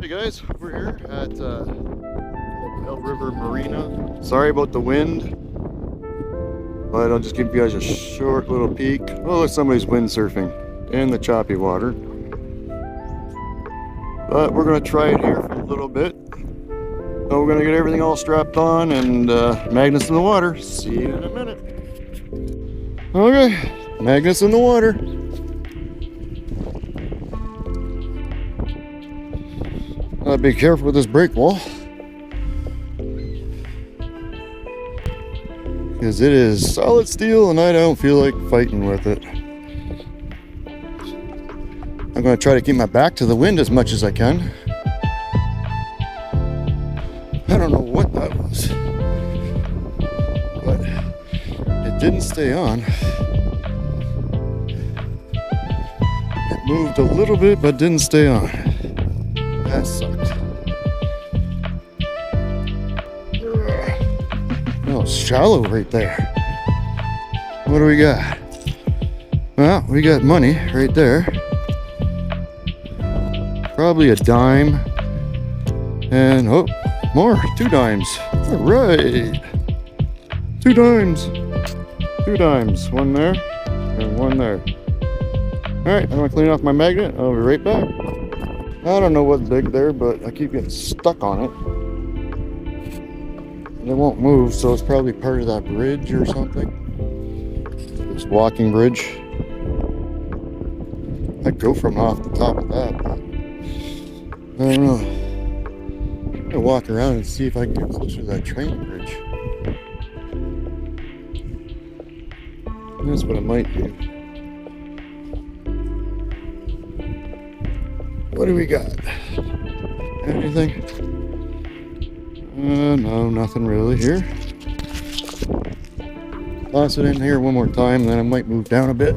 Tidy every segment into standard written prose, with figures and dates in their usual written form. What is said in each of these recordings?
Howdy guys, we're here at Belleriver Marina. Sorry about the wind, but I'll just give you guys a short little peek. Oh, look, somebody's windsurfing in the choppy water. But we're gonna try it here for a little bit. So we're gonna get everything all strapped on and magnets in the water. See you in a minute. Okay, magnets in the water. Be careful with this brake wall, because it is solid steel and I don't feel like fighting with it. I'm going to try to keep my back to the wind as much as I can. I don't know what that was, but it didn't stay on. It moved a little bit but didn't stay on. That sucked. Oh, it's shallow right there. What do we got? Well, we got money right there. Probably a dime. And, oh, more. 2 dimes. All right. 2 dimes. 2 dimes. One there and one there. All right, I'm going to clean off my magnet. I'll be right back. I don't know what's big there, but I keep getting stuck on it. It won't move, so it's probably part of that bridge or something. This walking bridge. I'd go from off the top of that, but I don't know. I'm gonna walk around and see if I can get closer to that train bridge. That's what I might do. What do we got? Anything? No, nothing really here. Toss it in here one more time, then I might move down a bit.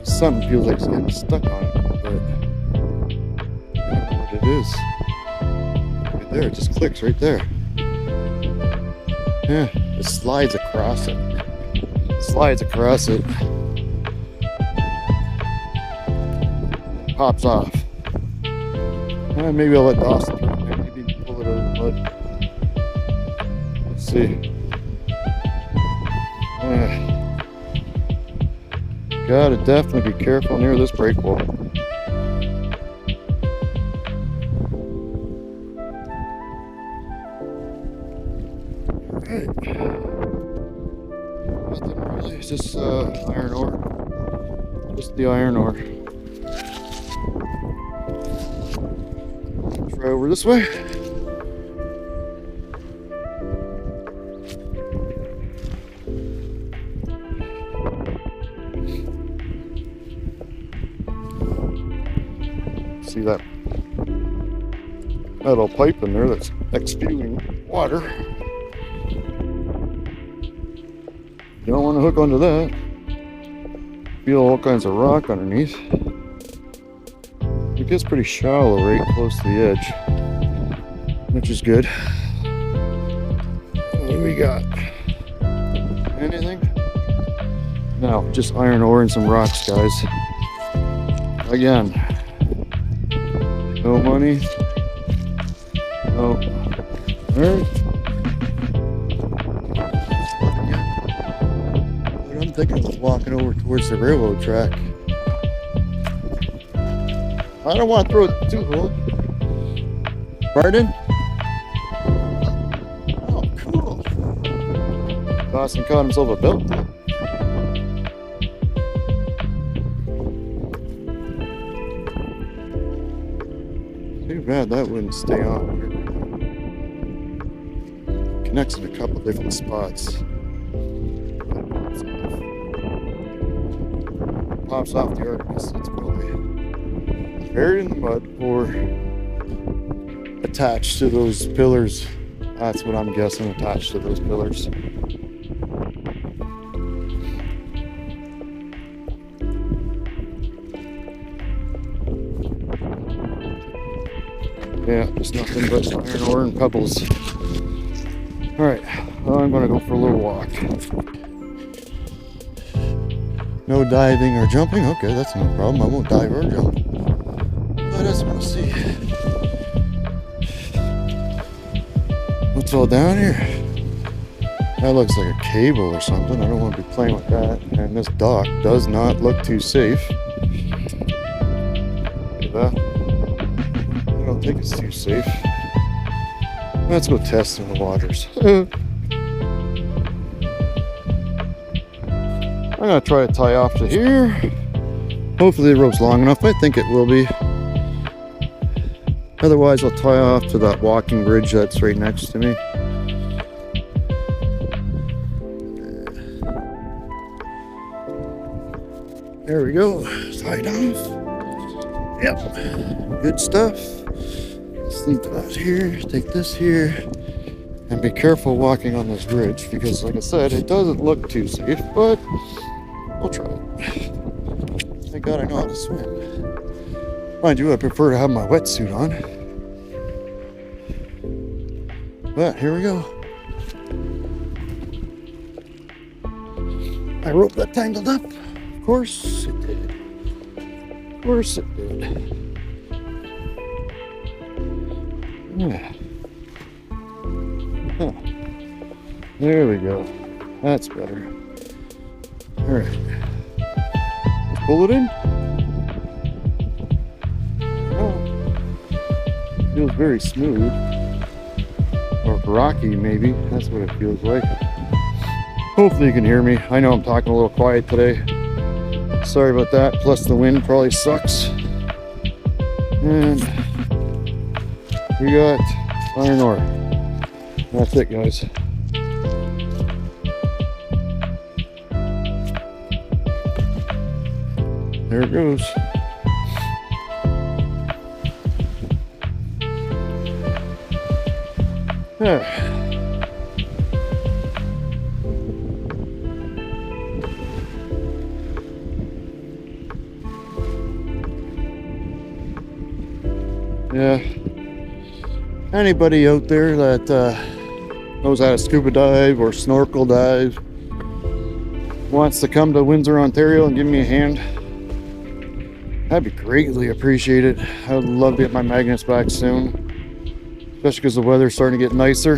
Something feels like it's getting stuck on it, but I don't know what it is. Right there, it just clicks right there. Yeah, it slides across it. Slides across it. Pops off. Maybe I'll let Dawson through it. Maybe pull it out of the mud. Let's see. Gotta definitely be careful near this brake wall. Alright. Nothing really. It's just iron ore. Just the iron ore. Try over this way. See that metal pipe in there that's exuding water. You don't want to hook onto that. Feel all kinds of rock underneath. It gets pretty shallow right close to the edge, which is good. What do we got? Anything? No, just iron ore and some rocks, guys. Again, no money. No. Alright. I'm thinking of walking over towards the railroad track. I don't want to throw it too low. Pardon? Oh, cool. Dawson caught himself a belt. Too bad that wouldn't stay on. Connects in a couple different spots. Pops off the Artemis. It's probably buried in the mud or attached to those pillars. That's what I'm guessing, attached to those pillars. Yeah, just nothing but iron ore and pebbles. Alright, well, I'm gonna go for a little walk. No diving or jumping. Okay, that's no problem. I won't dive or jump. I just want to see what's all down here. That looks like a cable or something. I don't want to be playing with that. And this dock does not look too safe. Look at that. I don't think it's too safe. Let's go test in the waters. I'm gonna try to tie off to here. Hopefully the rope's long enough. I think it will be. Otherwise I'll tie off to that walking bridge that's right next to me. There we go. Tied off. Yep. Good stuff. Let's leave that here. Take this here. And be careful walking on this bridge because, like I said, it doesn't look too safe, but we'll try it. Thank God I know how to swim. Mind you, I prefer to have my wetsuit on. But here we go. My rope got tangled up. Of course it did. Of course it did. Yeah. Huh. There we go. That's better. Alright. Let's pull it in. Oh. Feels very smooth. Or rocky, maybe. That's what it feels like. Hopefully you can hear me. I know I'm talking a little quiet today. Sorry about that. Plus the wind probably sucks. And we got iron ore. That's it, guys. There it goes. Yeah. Yeah. Anybody out there that knows how to scuba dive or snorkel dive, wants to come to Windsor, Ontario and give me a hand, that'd be greatly appreciated. I would love to get my magnets back soon, especially because the weather's starting to get nicer.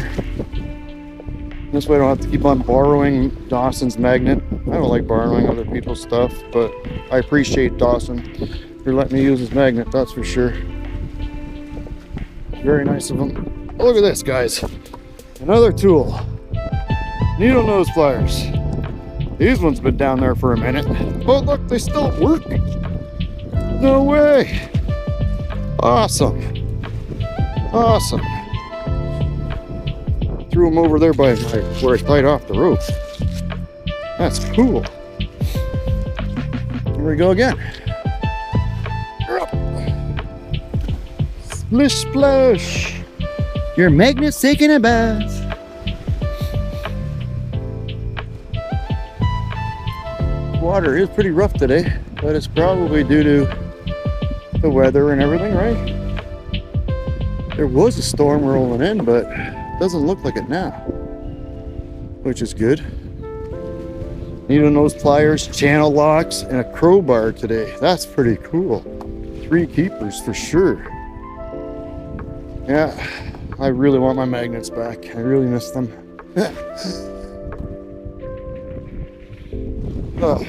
This way I don't have to keep on borrowing Dawson's magnet. I don't like borrowing other people's stuff, but I appreciate Dawson for letting me use his magnet, that's for sure. Very nice of them. Oh, look at this, guys. Another tool. Needle nose pliers. These ones been down there for a minute. Oh, look, they still work. No way. Awesome. Awesome. Threw them over there by where I tied off the rope. That's cool. Here we go again. Splish splash. Your magnet's taking a bath. Water is pretty rough today, but it's probably due to the weather and everything, right? There was a storm rolling in, but it doesn't look like it now, which is good. Needle nose pliers, channel locks, and a crowbar today. That's pretty cool. 3 keepers for sure. Yeah, I really want my magnets back. I really miss them. Oh.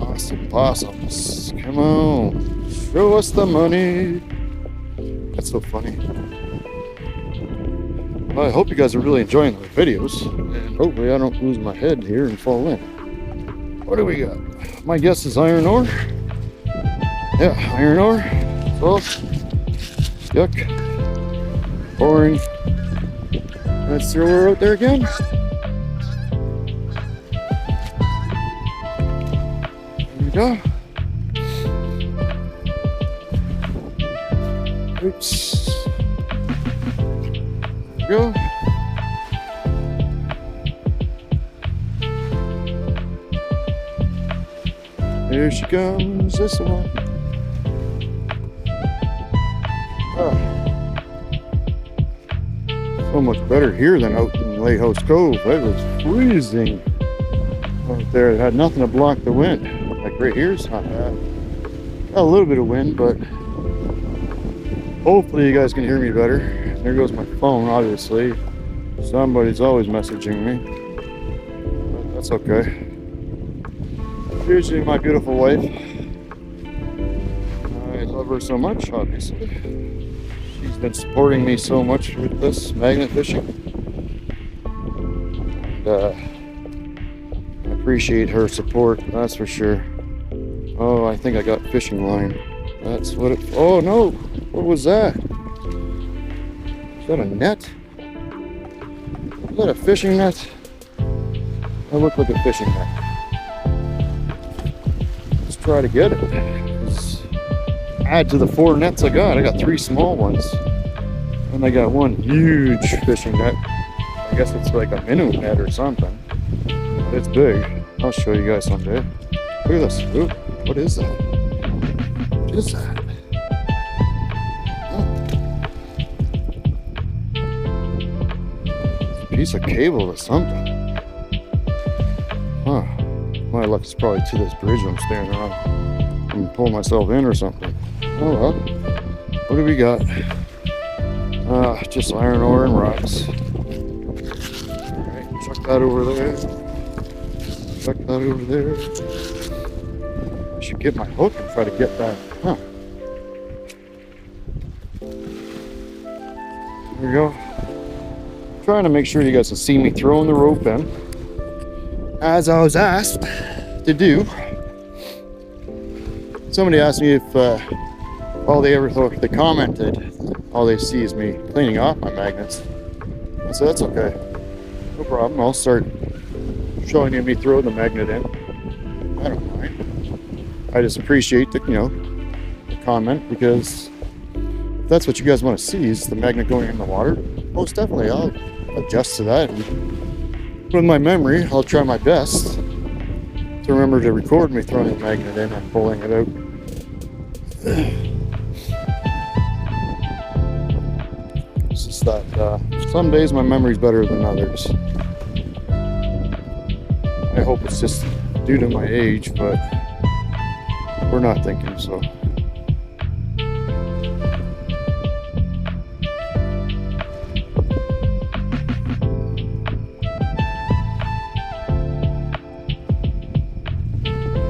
Awesome possums. Come on. Show us the money. That's so funny. Well, I hope you guys are really enjoying the videos. And hopefully I don't lose my head here and fall in. What do we got? My guess is iron ore. Yeah, iron ore. So, yuck. Boring. Let's throw her out there again. There we go. Oops. There we go. Here she comes, this one. Oh. So much better here than out in in Lighthouse Cove. It was freezing out there. It had nothing to block the wind. Like right here, it's not bad. Got a little bit of wind, but hopefully you guys can hear me better. There goes my phone, obviously. Somebody's always messaging me. But that's okay. Usually my beautiful wife. I love her so much, obviously. She's been supporting me so much with this magnet fishing. And I appreciate her support, that's for sure. Oh, I think I got fishing line. That's what it... Oh no! What was that? Is that a net? Is that a fishing net? That looked like a fishing net. Let's try to get it. Let's add to the 4 nets I got. I got 3 small ones. And I got 1 huge fishing net. I guess it's like a minnow net or something. But it's big. I'll show you guys someday. Look at this. Ooh, what is that? What is that? Piece of cable or something. Huh. My luck is probably to this bridge I'm standing on. I'm gonna pull myself in or something. Oh well. What do we got? Just iron ore and rocks. Alright, chuck that over there. Chuck that over there. I should get my hook and try to get that. Huh. There we go. Trying to make sure you guys can see me throwing the rope in as I was asked to do. Somebody asked me if all they ever thought, they commented, all they see is me cleaning off my magnets. I said that's okay, no problem. I'll start showing you me throwing the magnet in. I don't mind. I just appreciate the the comment, because if that's what you guys want to see, is the magnet going in the water, most definitely I'll adjust to that. And with my memory, I'll try my best to remember to record me throwing the magnet in and pulling it out. It's just that some days my memory's better than others. I hope it's just due to my age, but we're not thinking so.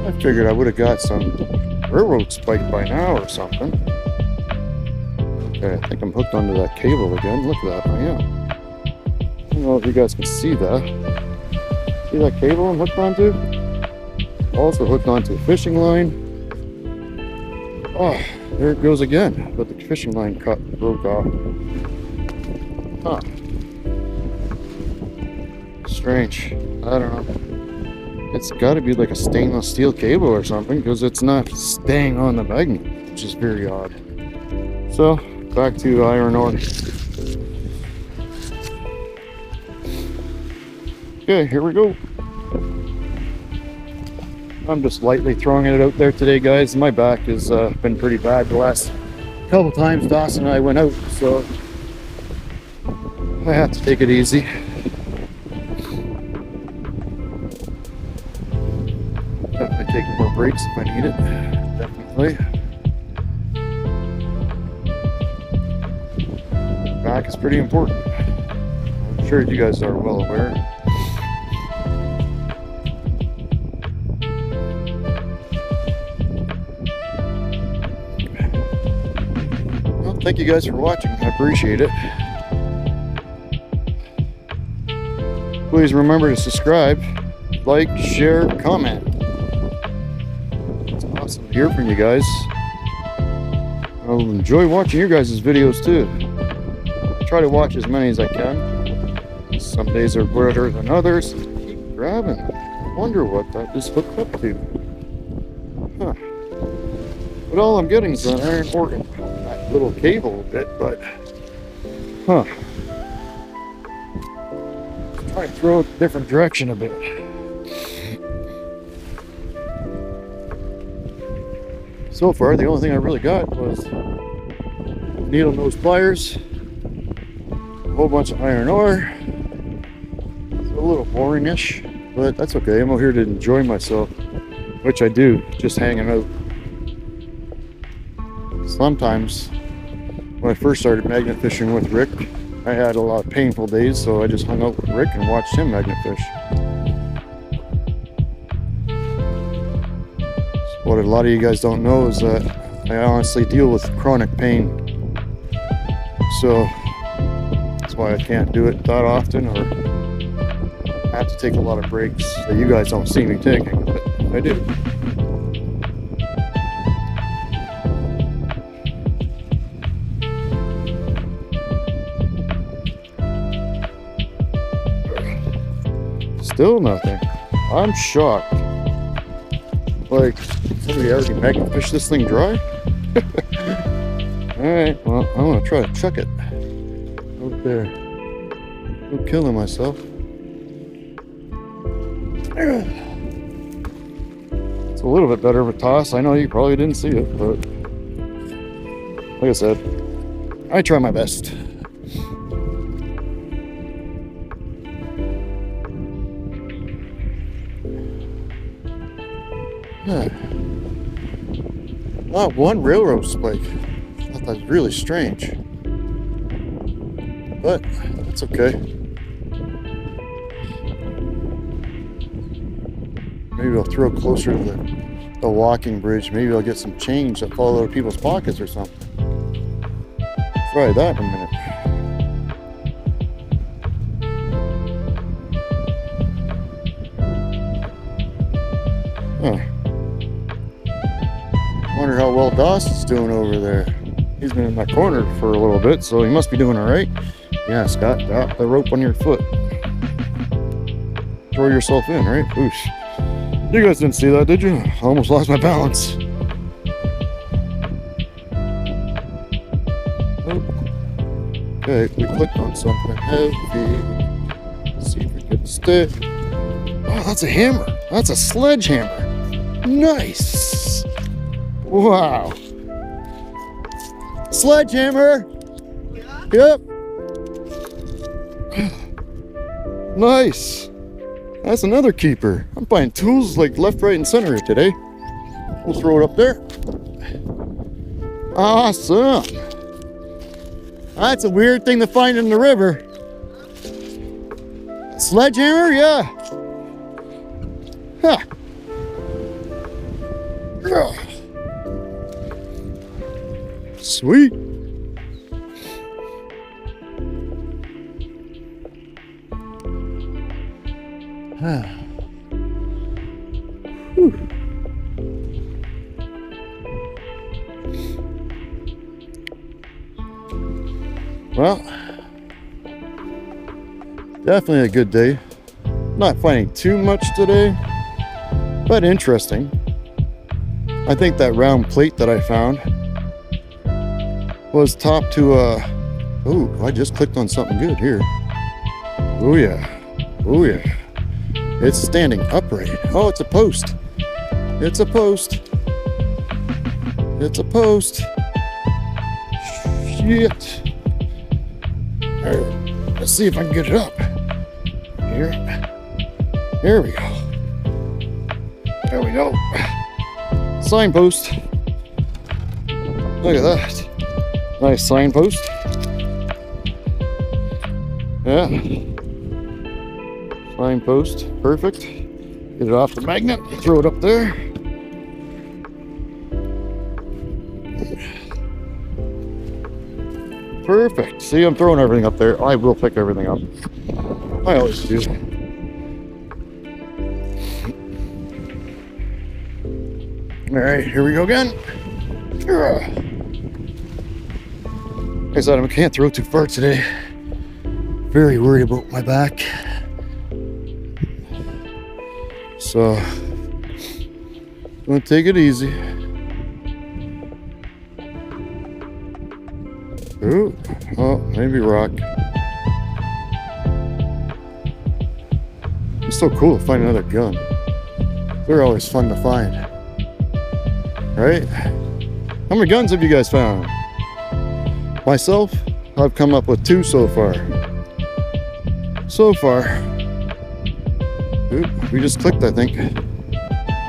I figured I would have got some railroad spike by now or something. Okay, I think I'm hooked onto that cable again. Look at that, I am. I don't know if you guys can see that. See that cable I'm hooked onto? Also hooked onto a fishing line. Oh, there it goes again. But the fishing line broke off. Huh. Strange. I don't know. It's got to be like a stainless steel cable or something, because it's not staying on the magnet, which is very odd. So, back to iron ore. Okay, here we go. I'm just lightly throwing it out there today, guys. My back has been pretty bad the last couple times Dawson and I went out, so I have to take it easy. Definitely take more breaks if I need it. Definitely. Back is pretty important. I'm sure you guys are well aware. Well, thank you guys for watching. I appreciate it. Please remember to subscribe, like, share, comment. It's awesome to hear from you guys. I'll enjoy watching your guys' videos too. I try to watch as many as I can. Some days are better than others. Keep grabbing. I wonder what that is hooked up to. Huh. But all I'm getting is an iron organ. That little cable a bit, but huh. Try to throw it a different direction a bit. So far, the only thing I really got was needle nose pliers, a whole bunch of iron ore, boring-ish, but that's okay. I'm out here to enjoy myself, which I do, just hanging out. Sometimes, when I first started magnet fishing with Rick, I had a lot of painful days, so I just hung out with Rick and watched him magnet fish. What a lot of you guys don't know is that I honestly deal with chronic pain. So that's why I can't do it that often, or I have to take a lot of breaks that you guys don't see me taking, but I do. Still nothing. I'm shocked. Like, somebody already magnet fished this thing dry? Alright, well, I'm gonna try to chuck it out there. I'm killing myself. It's a little bit better of a toss. I know you probably didn't see it, but like I said, I try my best. Not one railroad spike. I thought that was really strange. But it's okay. Maybe I'll throw closer to the walking bridge. Maybe I'll get some change that fall out of people's pockets or something. Try that in a minute. Huh. Wonder how well Dawson's doing over there. He's been in my corner for a little bit, so he must be doing all right. Yeah, Scott, drop the rope on your foot. Throw yourself in, right? Oosh. You guys didn't see that, did you? I almost lost my balance. Oh. Okay, we clicked on something heavy. Let's see if we can stick. Oh, that's a hammer. That's a sledgehammer. Nice. Wow. Sledgehammer. Yep. Nice. That's another keeper. I'm buying tools like left, right, and center today. We'll throw it up there. Awesome. That's a weird thing to find in the river. Sledgehammer, yeah. Huh. Sweet. Well, definitely a good day. Not finding too much today, but interesting. I think that round plate that I found was topped to oh, I just clicked on something good here. Oh yeah. Oh yeah. It's standing upright. Oh, it's a post. It's a post. It's a post. Shit. Alright, let's see if I can get it up. Here. There we go. There we go. Signpost. Look at that. Nice signpost. Yeah. Signpost. Perfect. Get it off the magnet. Throw it up there. Perfect. See, I'm throwing everything up there. I will pick everything up. I always do. Alright, here we go again. Like I said, I can't throw too far today. Very worried about my back. So, gonna take it easy. Ooh, oh, maybe rock. It's so cool to find another gun. They're always fun to find. Right? How many guns have you guys found? Myself, I've come up with 2 so far. So far. We just clicked, I think.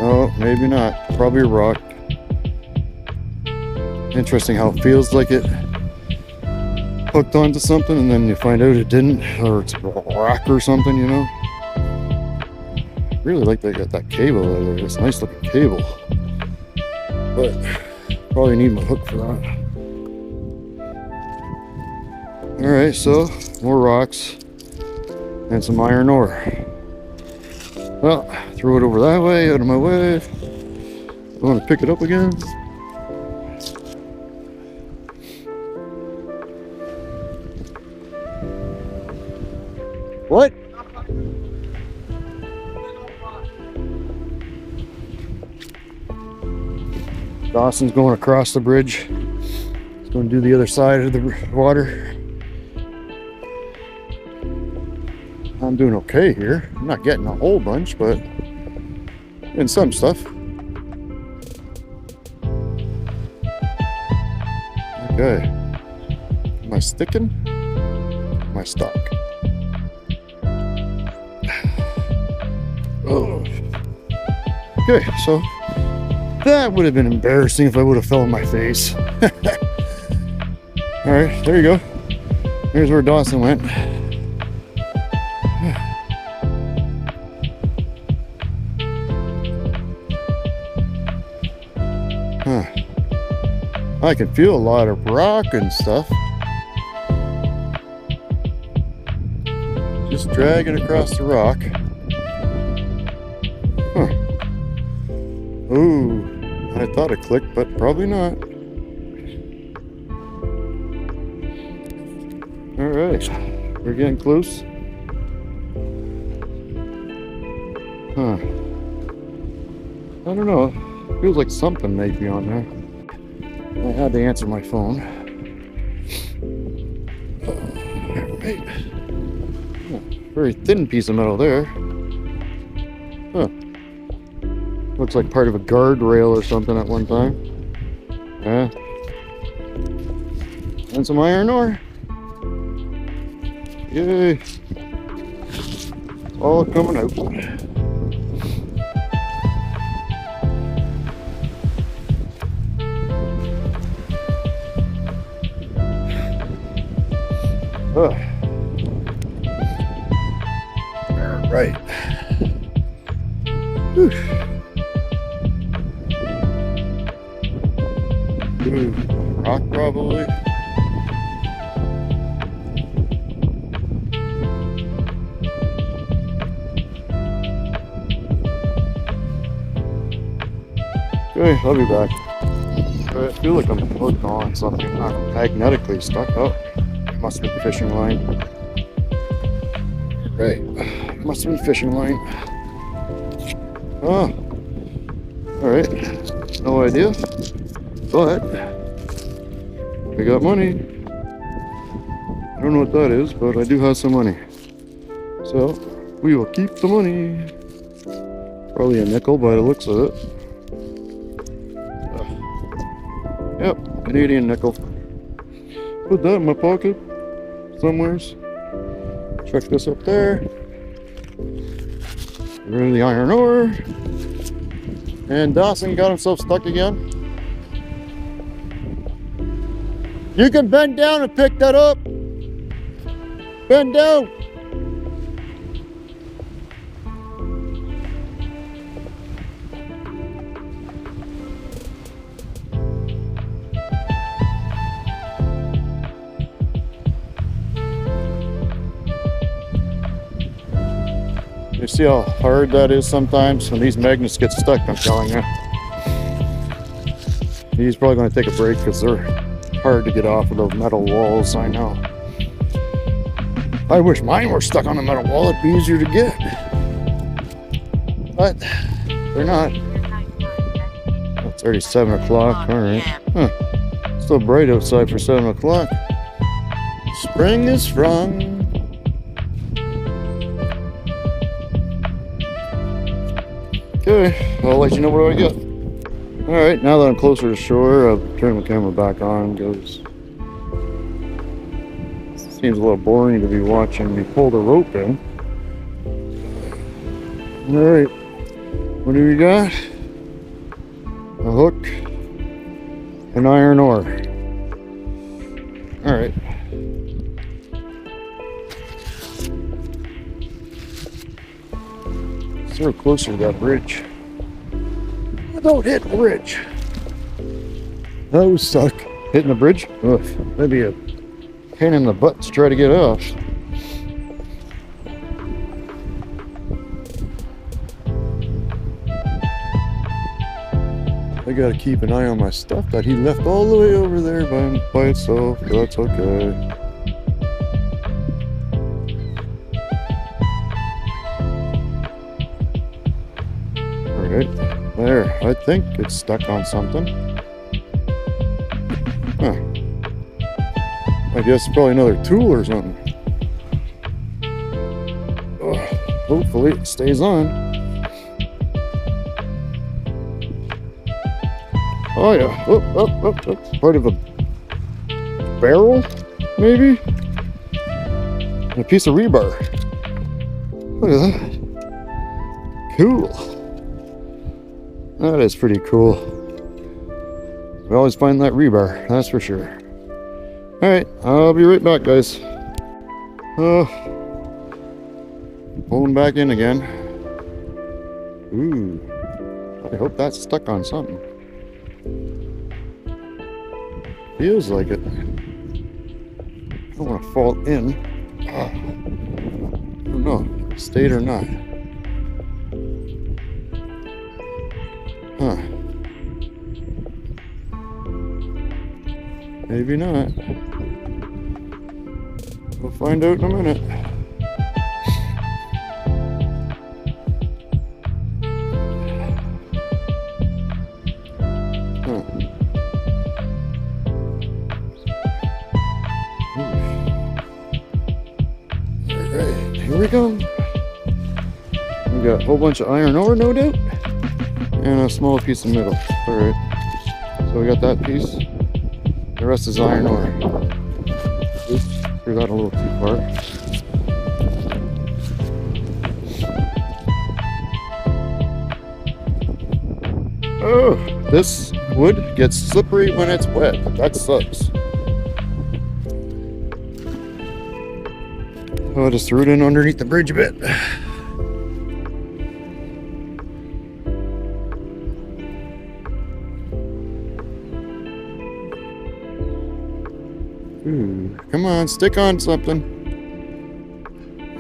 No, maybe not. Probably a rock. Interesting how it feels like it hooked onto something and then you find out it didn't, or it's a rock or something, you know. Really like they got that cable out of there. It's a nice looking cable, but probably need my hook for that. All right, so more rocks and some iron ore. Well, throw it over that way, out of my way. I want to pick it up again. What? Dawson's going across the bridge. He's going to do the other side of the water. I'm doing okay here. I'm not getting a whole bunch, but getting some stuff. Okay. Am I sticking? Am I stuck? Oh. Okay, so that would have been embarrassing if I would have fell on my face. All right, there you go. Here's where Dawson went. Huh. I can feel a lot of rock and stuff. Just dragging across the rock. Huh. Ooh, I thought it clicked, but probably not. All right, we're getting close. Huh. I don't know. Feels like something may be on there. I had to answer my phone. Right. Oh, very thin piece of metal there. Huh. Looks like part of a guardrail or something at one time. Yeah. And some iron ore. Yay. It's all coming out. All right. Whew. Ooh, rock probably. Okay, I'll be back. I feel like I'm hooked on something, not magnetically stuck up. Must be fishing line. Right. Must be fishing line. Oh. Alright. No idea. But we got money. I don't know what that is, but I do have some money. So we will keep the money. Probably a nickel by the looks of it. Yep, Canadian nickel. Put that in my pocket somewheres. Check this up there. Rid of the iron ore. And Dawson got himself stuck again. You can bend down and pick that up. Bend down. You see how hard that is sometimes when these magnets get stuck, I'm telling you. He's probably going to take a break because they're hard to get off of those metal walls, I know. I wish mine were stuck on a metal wall, it'd be easier to get. But they're not. It's already 7 o'clock, alright. Huh. Still bright outside for 7 o'clock. Spring is sprung. Okay, I'll let you know what I get. Alright, now that I'm closer to shore, I'll turn the camera back on because it seems a little boring to be watching me pull the rope in. Alright, what do we got? A hook, an iron ore. Alright. So closer to that bridge. Don't hit the bridge. That was stuck. Hitting the bridge? Ugh, that'd be a pain in the butt to try to get off. I gotta keep an eye on my stuff that he left all the way over there by itself. That's okay. Alright, there. I think it's stuck on something. Huh. I guess it's probably another tool or something. Oh, hopefully it stays on. Oh yeah. Oh. Part of a barrel, maybe? And a piece of rebar. Look at that. Cool. That is pretty cool. We always find that rebar, that's for sure. Alright, I'll be right back, guys. Pulling back in again. Ooh, I hope that's stuck on something. Feels like it. I don't want to fall in. I don't know if it stayed or not. Huh. Maybe not. We'll find out in a minute. Huh. Alright, here we go. We got a whole bunch of iron ore, no doubt, and a small piece of metal. Alright, so we got that piece. The rest is iron ore. Oops, threw that a little too far. Oh, this wood gets slippery when it's wet. That sucks. Oh, I just threw it in underneath the bridge a bit. Ooh, come on, stick on something.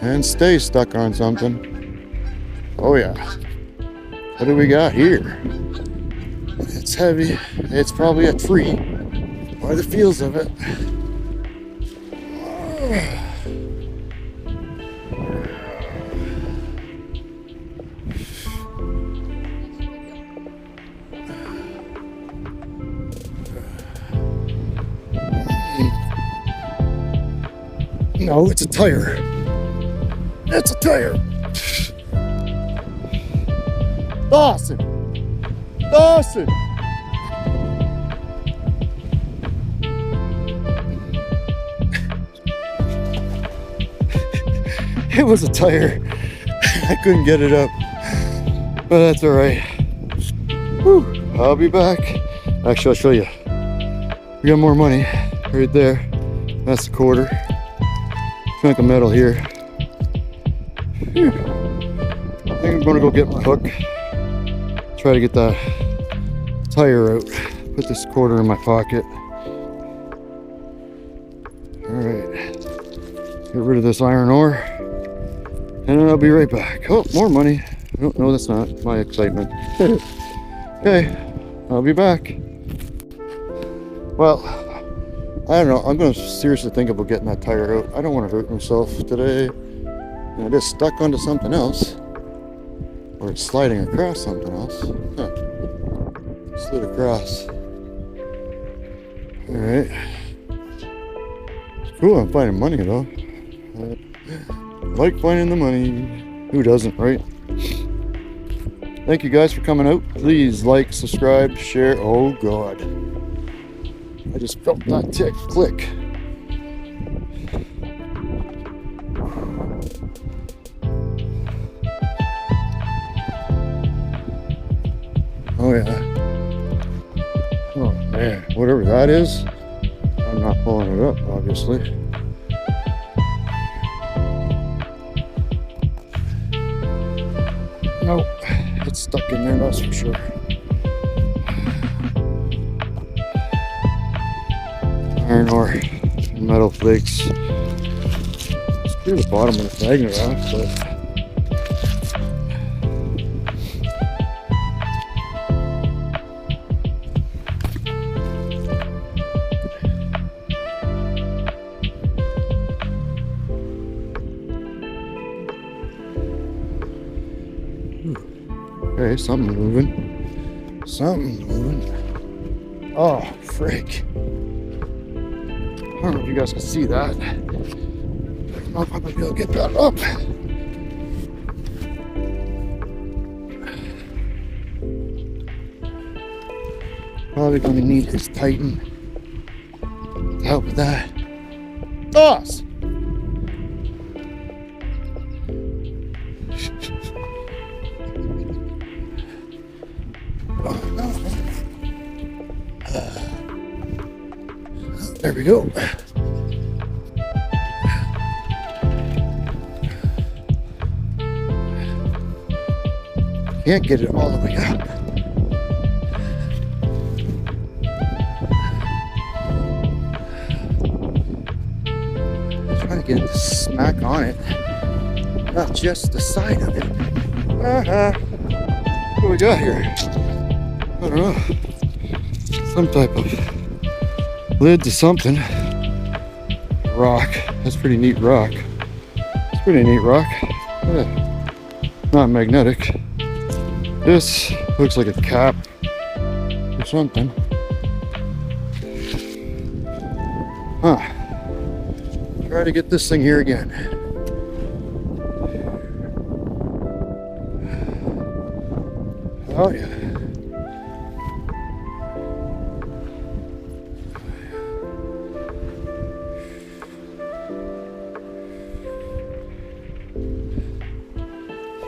And stay stuck on something. Oh yeah. What do we got here? It's heavy. It's probably a tree. By the feels of it. No, it's a tire. It's a tire. Dawson! Dawson! It was a tire. I couldn't get it up. But that's alright. I'll be back. Actually, I'll show you. We got more money right there. That's the quarter. Chunk of metal here. Whew. I think I'm gonna go get my hook. Try to get that tire out. Put this quarter in my pocket. Alright. Get rid of this iron ore. And then I'll be right back. Oh, more money. No, that's not my excitement. Okay, I'll be back. Well, I don't know. I'm going to seriously think about getting that tire out. I don't want to hurt myself today. And I just stuck onto something else. Or it's sliding across something else. Huh. Slid across. Alright. It's cool, I'm finding money though. I like finding the money. Who doesn't, right? Thank you guys for coming out. Please like, subscribe, share. Oh God. I just felt that tick, click. Oh yeah. Oh man, whatever that is, I'm not pulling it up, obviously. Nope, it's stuck in there, that's for sure. Iron ore, metal flakes. It's through the bottom of the magnet off, but okay, something moving. Something moving. Oh, frick. I don't know if you guys can see that. I don't know if I'm gonna be able to get that up. Probably gonna need his Titan to help with that. Doss! There we go. Can't get it all the way up. Trying to get it to smack on it, not just the side of it. What do we got here? I don't know. Some type of lid to something. Rock. That's pretty neat rock. It's pretty neat rock. Yeah. Not magnetic. This looks like a cap or something. Huh. Try to get this thing here again. Oh yeah.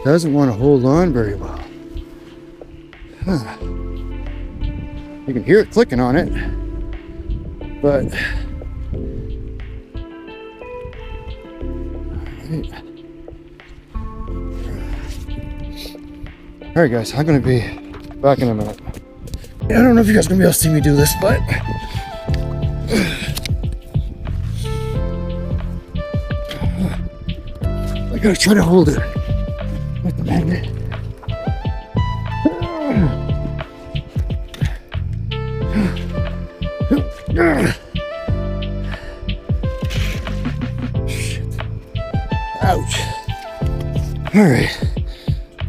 Doesn't want to hold on very well. Huh. You can hear it clicking on it, but all right guys, I'm gonna be back in a minute. I don't know if you guys are gonna be able to see me do this, but I gotta try to hold it with the magnet. Shit. Ouch. All right,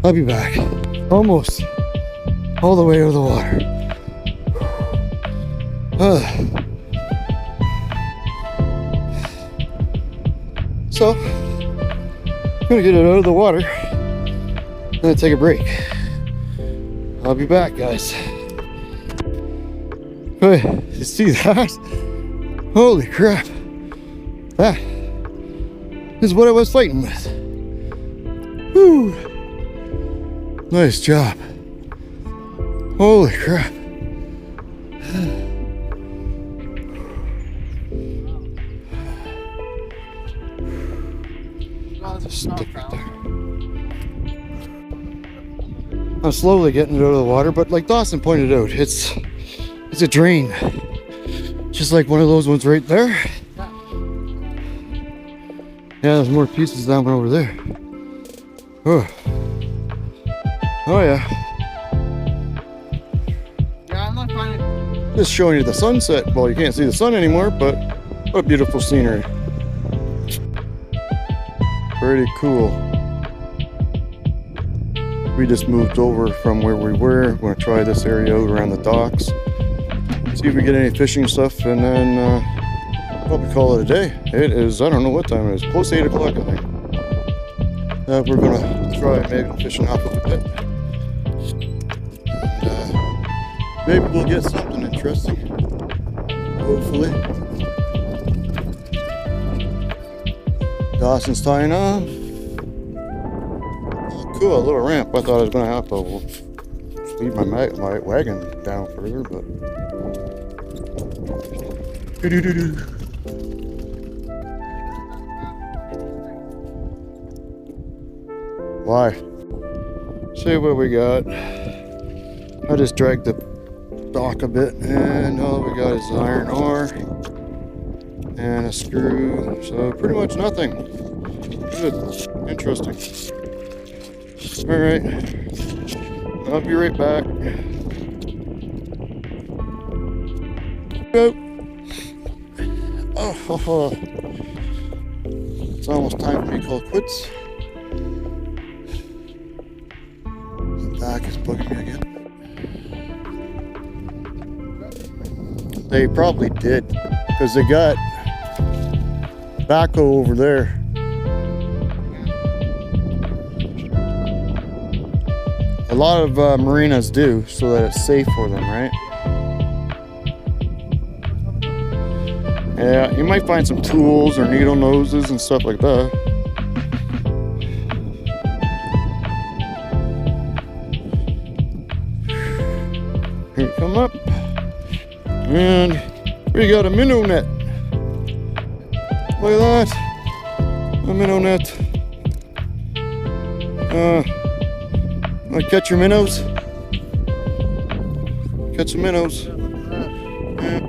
I'll be back. Almost all the way over the water. So, I'm gonna get it out of the water and then take a break. I'll be back, guys. Hey, you see that? Holy crap. That is what I was fighting with. Whew. Nice job. Holy crap. Stick right there. I'm slowly getting it out of the water, but like Dawson pointed out, it's a drain. Just like one of those ones right there. Yeah, there's more pieces down over there. Oh, yeah. Yeah, I'm not finding. Just showing you the sunset. Well, you can't see the sun anymore, but what a beautiful scenery. Pretty cool. We just moved over from where we were. We're going to try this area out around the docks. See if we get any fishing stuff, and then probably call it a day. It is, I don't know what time it is, close to 8 o'clock, I think. We're going to try maybe fishing off of a bit. And, maybe we'll get something interesting. Hopefully. Dawson's tying on. Oh, cool, a little ramp. I thought I was going to have to leave my wagon down further, but. Doo-doo-doo-doo. Why? See what we got. I just dragged the dock a bit, and all we got is iron ore and a screw. So pretty much nothing. Good. Interesting. All right. I'll be right back. Go. Oh. It's almost time for me to call quits. Back is bugging me again. They probably did, because they got backhoe over there. A lot of marinas do, so that it's safe for them, right? Yeah, you might find some tools or needle noses and stuff like that. Here we come up, and we got a minnow net. Look at that, a minnow net. Want to catch your minnows? Catch some minnows. Yeah.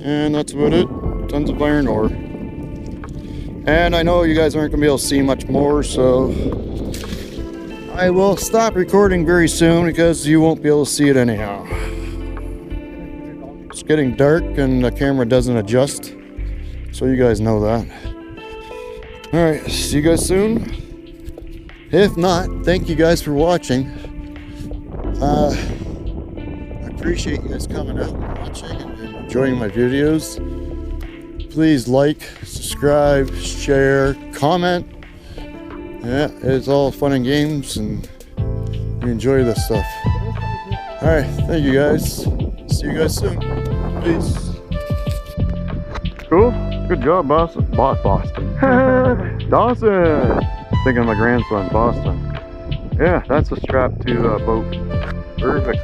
And that's about it. Tons of iron ore. And I know you guys aren't going to be able to see much more, so I will stop recording very soon because you won't be able to see it anyhow. It's getting dark and the camera doesn't adjust, so you guys know that. Alright, see you guys soon. If not, thank you guys for watching. I appreciate you guys coming out and watching and enjoying my videos. Please like, subscribe, share, comment. Yeah, it's all fun and games, and we enjoy this stuff. Alright, thank you guys. See you guys soon. Peace. Cool. Good job, Boston. Boston. Dawson. Thinking of my grandson, Boston. Yeah, that's a strap to a boat. Perfect.